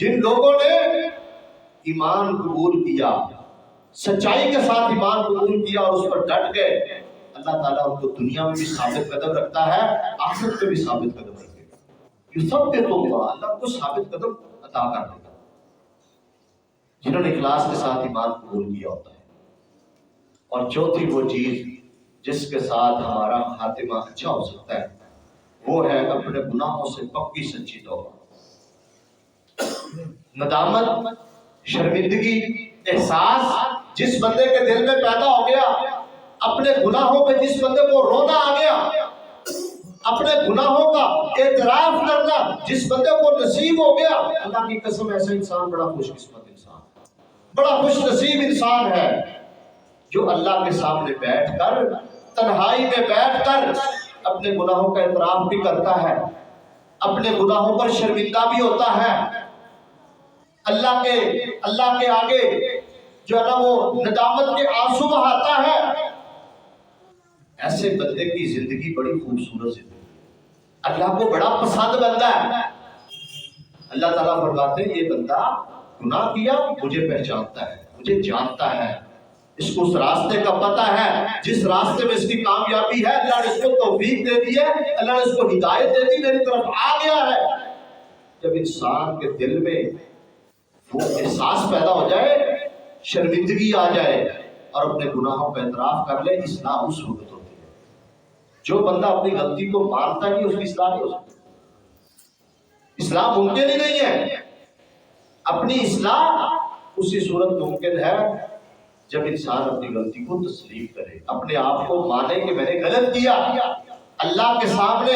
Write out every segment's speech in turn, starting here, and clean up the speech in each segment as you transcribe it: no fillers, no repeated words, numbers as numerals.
جن لوگوں نے ایمان قبول کیا، سچائی کے ساتھ ایمان قبول کیا اور اس پر ڈٹ گئے، اللہ تعالیٰ ان کو دنیا میں بھی ثابت قدم رکھتا ہے، آخرت میں بھی ثابت قدم رکھے گا۔ یہ سب کے تو اللہ کو ثابت قدم عطا کر دے گا جنہوں نے اخلاص کے ساتھ ایمان قبول کیا ہوتا ہے۔ اور چوتھی وہ چیز جس کے ساتھ ہمارا خاتمہ اچھا ہو سکتا ہے وہ ہے اپنے گناہوں سے پکی سچی توبہ۔ ندامت، شرمندگی، احساس جس بندے کے دل میں پیدا ہو گیا، اپنے گناہوں پہ جس بندے کو رونا آ گیا، اپنے گناہوں کا اعتراف کرنا جس بندے کو نصیب ہو گیا، اللہ کی قسم ایسا انسان بڑا خوش قسمت انسان، بڑا خوش نصیب انسان ہے جو اللہ کے سامنے بیٹھ کر، تنہائی میں بیٹھ کر اپنے گناہوں کا اعتراف بھی کرتا ہے، اپنے گناہوں پر شرمندہ بھی ہوتا ہے، اللہ کے آگے جو ہے نا وہ ندامت کے آنسو بہاتا ہے۔ ایسے بندے کی زندگی بڑی خوبصورت زندگی ہے، اللہ کو بڑا پسند بندہ ہے۔ اللہ تعالیٰ فرماتے ہیں یہ بندہ گناہ کیا مجھے پہچانتا ہے، مجھے جانتا ہے، اس کو اس راستے کا پتہ ہے، جس راستے میں اس کی کامیابی ہے اللہ نے اس کو توفیق دے دی ہے، اللہ نے اس کو ہدایت دے دی، میری طرف آ گیا ہے۔ جب انسان کے دل میں وہ احساس پیدا ہو جائے، شرمندگی آ جائے اور اپنے گناہوں کا اعتراف کر لے، اصلاح اس وقت ہوتی ہے۔ جو بندہ اپنی غلطی کو مانتا نہیں اس کی اصلاح نہیں ہو سکتی، اصلاح ممکن ہی نہیں ہے۔ اپنی اصلاح اسی صورت ممکن ہے جب انسان اپنی غلطی کو تسلیم کرے، اپنے آپ کو مانے کہ میں نے غلط کیا، اللہ کے سامنے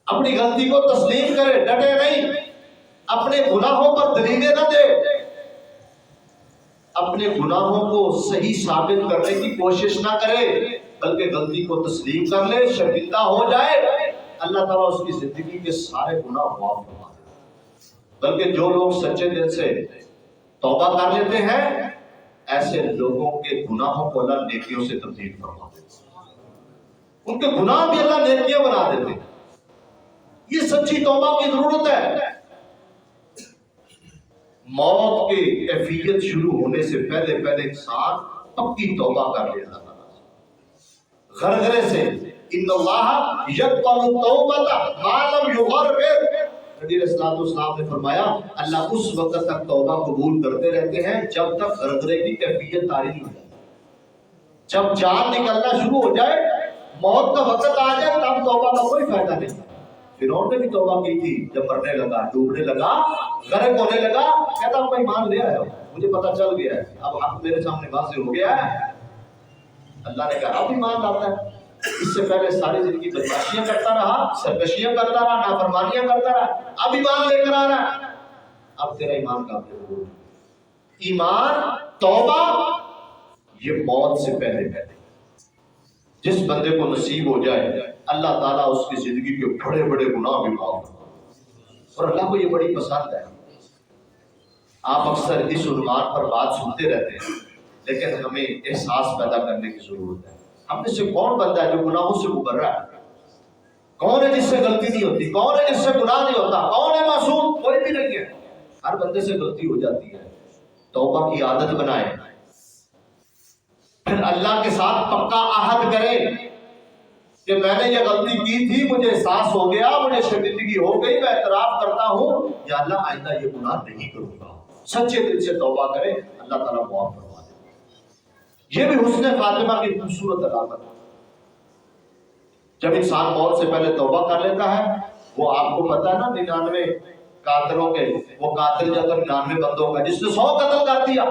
اپنی غلطی کو تسلیم کرے، ڈٹے نہیں، اپنے گناہوں پر دلیلیں نہ دے، اپنے گناہوں کو صحیح ثابت کرنے کی کوشش نہ کرے، بلکہ غلطی کو تسلیم کر لے، شرمندہ ہو جائے، اللہ تعالیٰ اس کی زندگی کے سارے گناہ معاف فرما دے۔ بلکہ جو لوگ سچے دل سے توبہ کر لیتے ہیں، ایسے لوگوں کے گناہوں کو اللہ نیکیوں سے تبدیل فرما دیتے ہیں، ان کے گناہ بھی اللہ نیکیاں بنا دیتے ہیں۔ یہ سچی توبہ کی ضرورت ہے۔ موت کی کیفیت شروع ہونے سے پہلے انسان پکی توبہ کر لیتا تھا غرغرے سے۔ ان اللہ یقبل التوبۃ ما لم یغرغر، نبی علیہ الصلوۃ والسلام نے فرمایا اللہ اس وقت تک توبہ قبول کرتے رہتے ہیں جب تک غرغرے کی کیفیت طاری نہیں ہو جاتی۔ جب جان نکلنا شروع ہو جائے، موت کا وقت آ جائے، تب توبہ کا کوئی فائدہ نہیں۔ فرعون نے بھی توبہ کی تھی، جب مرنے لگا، ڈوبنے لگا، غرق ہونے لگا، کہتا ہوں میں ایمان لے آیا ہوں، مجھے پتہ چل گیا ہے، اب حق میرے سامنے واضح ہو گیا ہے۔ اللہ نے کہا اب ایمان لاتا ہے، اس سے پہلے ساری زندگی بدماشیاں کرتا رہا، سرکشیاں کرتا رہا، نافرمانیاں کرتا رہا، اب ایمان لے کر آ رہا ہے، اب تیرا ایمان قابل قبول۔ ایمان، توبہ، یہ موت سے پہلے جس بندے کو نصیب ہو جائے، اللہ تعالیٰ اس کی زندگی کے بڑے بڑے گناہ بھی معاف کرتا ہے، اور اللہ کو یہ بڑی پسند ہے۔ آپ اکثر اس عنوان پر بات سنتے رہتے ہیں، لیکن ہمیں احساس پیدا کرنے کی ضرورت ہے۔ ہم میں سے کون بندہ ہے جو گناہوں سے ابھر رہا ہے؟ کون ہے جس سے غلطی نہیں ہوتی؟ کون ہے جس سے گناہ نہیں ہوتا؟ کون ہے معصوم؟ کوئی بھی نہیں ہے، ہر بندے سے غلطی ہو جاتی ہے۔ توبہ کی عادت بنائیں، پھر اللہ کے ساتھ پکا عہد کرے کہ میں نے یہ غلطی کی تھی، مجھے احساس ہو گیا، مجھے شرمندگی ہو گئی، میں اعتراف کرتا ہوں، یا اللہ آئندہ یہ گناہ نہیں کروں گا۔ سچے دل سے توبہ کرے، اللہ تعالیٰ معاف فرما دے۔ یہ بھی حسن خاتمہ کی خوبصورت علامت ہے۔ جب انسان موت سے پہلے توبہ کر لیتا ہے، وہ آپ کو پتا ہے نا 99 قاتلوں کے، وہ قاتل جب 99 بندوں کا جس نے 100 قتل کر دیا،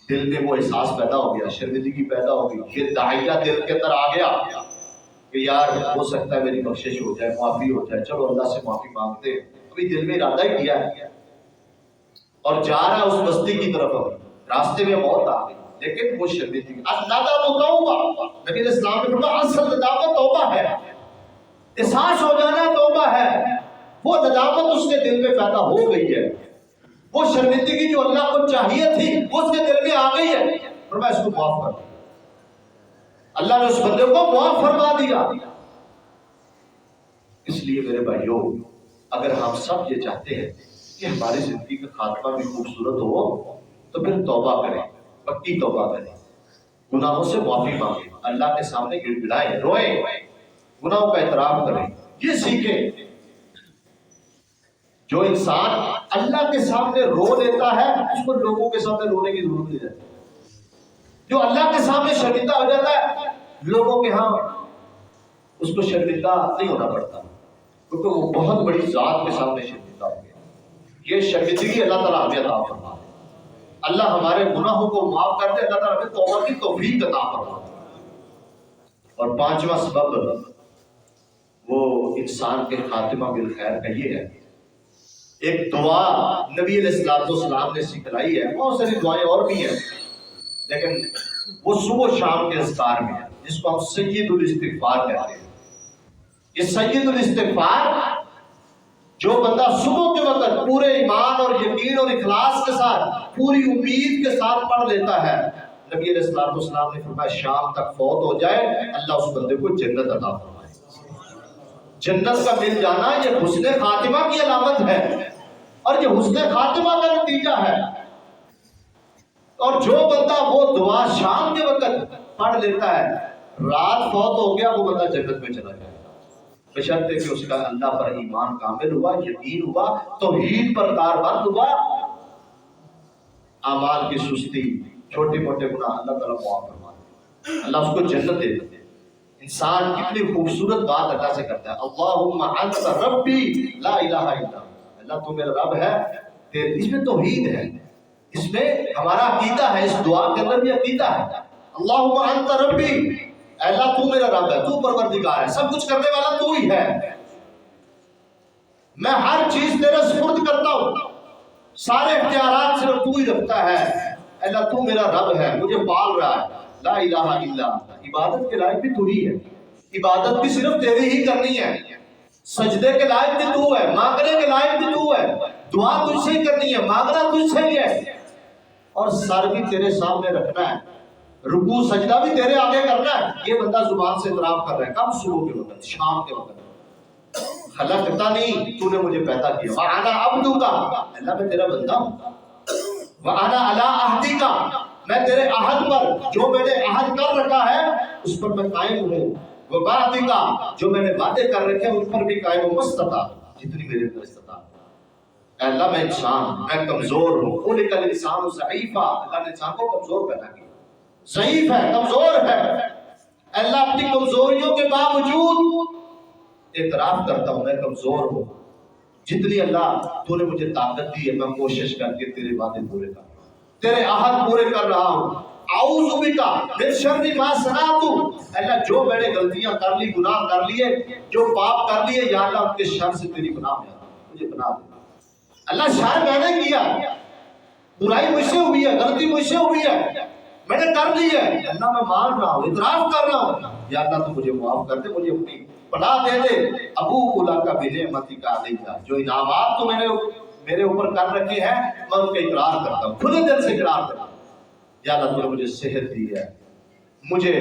دل میں وہ احساس پیدا ہو گیا، شرمندگی پیدا ہو گئی، یہ داعیہ دل کے اندر آ گیا کہ یار ہو سکتا ہے میری بخشش ہو جائے، معافی ہو جائے، چلو اللہ سے معافی مانگتے ہیں۔ ابھی دل میں ارادہ ہی کیا ہے اور جا رہا ہے اس بستی کی طرف، ابھی راستے میں موت آ گئی، لیکن وہ شرمندگی۔ الندامۃ توبہ، نبی علیہ السلام نے فرمایا اصل ندامت توبہ ہے، احساس ہو جانا توبہ ہے۔ وہ ندامت اس کے دل میں پیدا ہو گئی ہے، وہ شرمندگی جو اللہ کو چاہیے تھی وہ اس کے دل میں آ گئی ہے، فرمایا اس کو معاف کر دیا۔ اللہ نے اس بندے کو معاف فرما دیا۔ اس لیے میرے بھائیوں، اگر ہم سب یہ چاہتے ہیں کہ ہماری زندگی کا خاتمہ بھی خوبصورت ہو تو پھر توبہ کریں، پکی توبہ کریں، گناہوں سے معافی مانگیں، اللہ کے سامنے گڑ گڑائیں، روئیں، گناہوں کا اعتراف کریں، یہ سیکھیں۔ جو انسان اللہ کے سامنے رو لیتا ہے اس کو لوگوں کے سامنے رونے کی ضرورت نہیں رہتی۔ جو اللہ کے سامنے شرمندہ ہو جاتا ہے لوگوں کے ہاں اس کو شرمندہ نہیں ہونا پڑتا، کیونکہ وہ بہت بڑی ذات کے سامنے شرمندہ ہو گیا۔ یہ شرمندگی اللہ تعالیٰ ہمیں عطا فرما دے، اللہ ہمارے گناہوں کو معاف کر دے، اللہ تعالیٰ ہمیں توبہ کی توفیق عطا فرما دے۔ اور پانچواں سبب وہ انسان کے خاتمہ بالخیر کا یہ ہے، ایک دعا نبی علیہ السلام نے سکھلائی ہے، بہت ساری دعائیں اور بھی ہیں لیکن وہ صبح و شام کے اذکار میں ہے، جس کو ہم سید الاستغفار کہتے ہیں۔ یہ سید الاستغفار جو بندہ صبح کے وقت پورے ایمان اور یقین اور اخلاص کے ساتھ پوری امید کے ساتھ پڑھ لیتا ہے، نبی علیہ السلام نے فرمایا شام تک فوت ہو جائے اللہ اس بندے کو جنت عطا فرمائے۔ جنت کا مل جانا یہ حسن خاتمہ کی علامت ہے اور یہ حسن خاتمہ کا نتیجہ ہے۔ اور جو بندہ وہ دعا شام کے وقت پڑھ لیتا ہے، رات فوت ہو گیا وہ بندہ جنت میں چلا جائے گا، بشرطے کہ اس کا اللہ پر ایمان کامل ہوا، یقین ہوا، توحید پر کاربند ہوا، اعمال کی سستی، چھوٹے موٹے گناہ اللہ تعالیٰ معاف فرما دے، اللہ اس کو جنت دے دے۔ انسان کتنی خوبصورت بات اللہ سے کرتا ہے، اللہم انت ربی لا الہ الا انت، اللہ تو میرا رب ہے، اس میں توحید ہے، اس میں ہمارا عقیدہ ہے، اس دعا کے اندر بھی عقیدہ ہے۔ اللہم انت ربی، اے اللہ تو میرا رب ہے، تو پروردگار ہے، سب کچھ کرنے والا تو ہی ہے، میں ہر چیز تیرے سپرد کرتا ہوں، سارے اختیارات صرف تو ہی رکھتا ہے، اے اللہ تو میرا رب ہے، مجھے پال رہا ہے، لا الہ الا انت، عبادت کے لائق بھی تو ہی ہے، عبادت بھی صرف تیری ہی کرنی ہے، سجدے کے لائق بھی تو ہے، مانگنے کے لائق بھی تو ہے، دعا تجھ سے ہی کرنی ہے، مانگنا تجھ سے ہی ہے، اور سر بھی تیرے سامنے رکھنا ہے، رکوع سجدہ بھی تیرے آگے کرنا ہے۔ یہ بندہ زبان سے اعتراف کر رہا ہے، کب؟ صبح کے وقت، شام کے وقت، خلقتا نہیں، تو نے مجھے پیدا کیا، وَأَنَا عَبْدُكَ، اللہ میں تیرا بندہ ہوں، وَأَنَا عَلَىٰ عَهْدِكَ، میں تیرے عہد پر جو میں نے عہد کر رکھا ہے اس پر میں قائم ہوں، وَوَعْدِكَ، جو میں نے وعدے کر رکھے ان پر بھی قائم ہوں، مَسْتَطَعْتُ، جتنی میرے اندر استطاعت۔ اے اللہ میں انسان، میں کمزور ہوں، خُلِقَ الْإِنسَانُ ضَعِيفًا، اللہ نے انسان کو کمزور پیدا کیا، ضعیف ہے، کمزور ہے۔ اے اللہ اپنی کمزوریوں کے باوجود اعتراف کرتا ہوں میں کمزور ہوں، جتنی اللہ تو نے مجھے طاقت دی ہے میں کوشش کر کے تیرے وعدے پورے کر رہا ہوں، تیرے عہد پورے کر رہا ہوں۔ اعوذ بک من شر ما صنعت، اللہ جو میں نے غلطیاں کر لی، گناہ کر لیے، جو پاپ کر لیے، یا اللہ ان کے شر سے تیری پناہ میں آتا ہوں، مجھے پناہ دے۔ اللہ شر میں نے کیا، برائی مجھ سے ہوئی ہے، غلطی مجھ سے ہوئی ہے، میں نے کر لی ہے، اللہ میں مان رہا ہوں، اعتراف کر رہا ہوں، یا اللہ تو مجھے معاف کر دے، مجھے اپنی پناہ دے دے۔ ابو لک بنعمتک علی، جو انعامات تو میں نے میرے اوپر کر رکھے ہیں میں ان کا اقرار کرتا ہوں، کھلے دل سے اقرار کرتا ہوں۔ یا اللہ تو نے مجھے صحت دی ہے، مجھے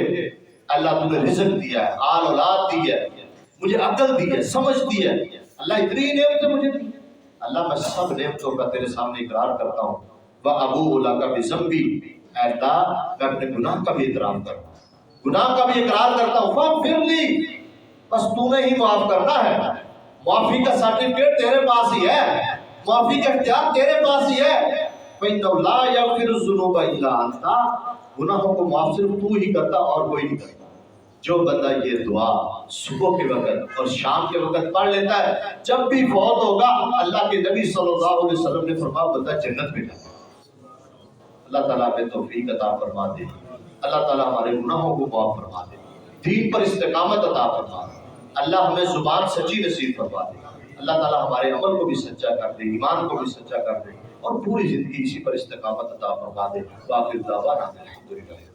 اللہ تو نے رزق دیا ہے، آل اولاد دی ہے، مجھے عقل دی ہے، سمجھ دی ہے، اللہ اتنی نعمتیں مجھے دی، اللہ میں سب نعمتوں کا تیرے سامنے اقرار کرتا ہوں۔ وَأَبُوءُ لَكَ بِذَنبِي، اے اللہ میں اپنے گناہ کا بھی اعتراف کرتا ہوں، گناہ کا بھی اقرار کرتا ہوں۔ فَاغْفِرْ لِي، بس تو نے ہی معاف کرنا ہے، معافی کا سرٹیفکیٹ تیرے پاس ہی ہے، معافی کا اختیار تیرے پاس ہی ہے۔ فَإِنَّهُ لَا يَغْفِرُ الذُّنُوبَ إِلَّا أَنْتَ، گناہوں کو معاف صرف تو ہی کرتا اور کوئی نہیں کرتا۔ جو بندہ یہ دعا صبح کے وقت اور شام کے وقت پڑھ لیتا ہے، جب بھی فوت ہوگا اللہ کے نبی صلی اللہ علیہ وسلم نے فرمایا بندہ جنت میں جائے۔ اللہ تعالیٰ ہمیں توفیق عطا فرما دے، اللہ تعالیٰ ہمارے گناہوں کو معاف فرما دے، دین پر استقامت عطا فرما دے، اللہ ہمیں زبان سچی نصیب فرما دے، اللہ تعالیٰ ہمارے عمل کو بھی سچا کر دے، ایمان کو بھی سچا کر دے، اور پوری زندگی اسی پر استقامت عطا فرما دے۔ وآخر دعوانا الحمدللہ۔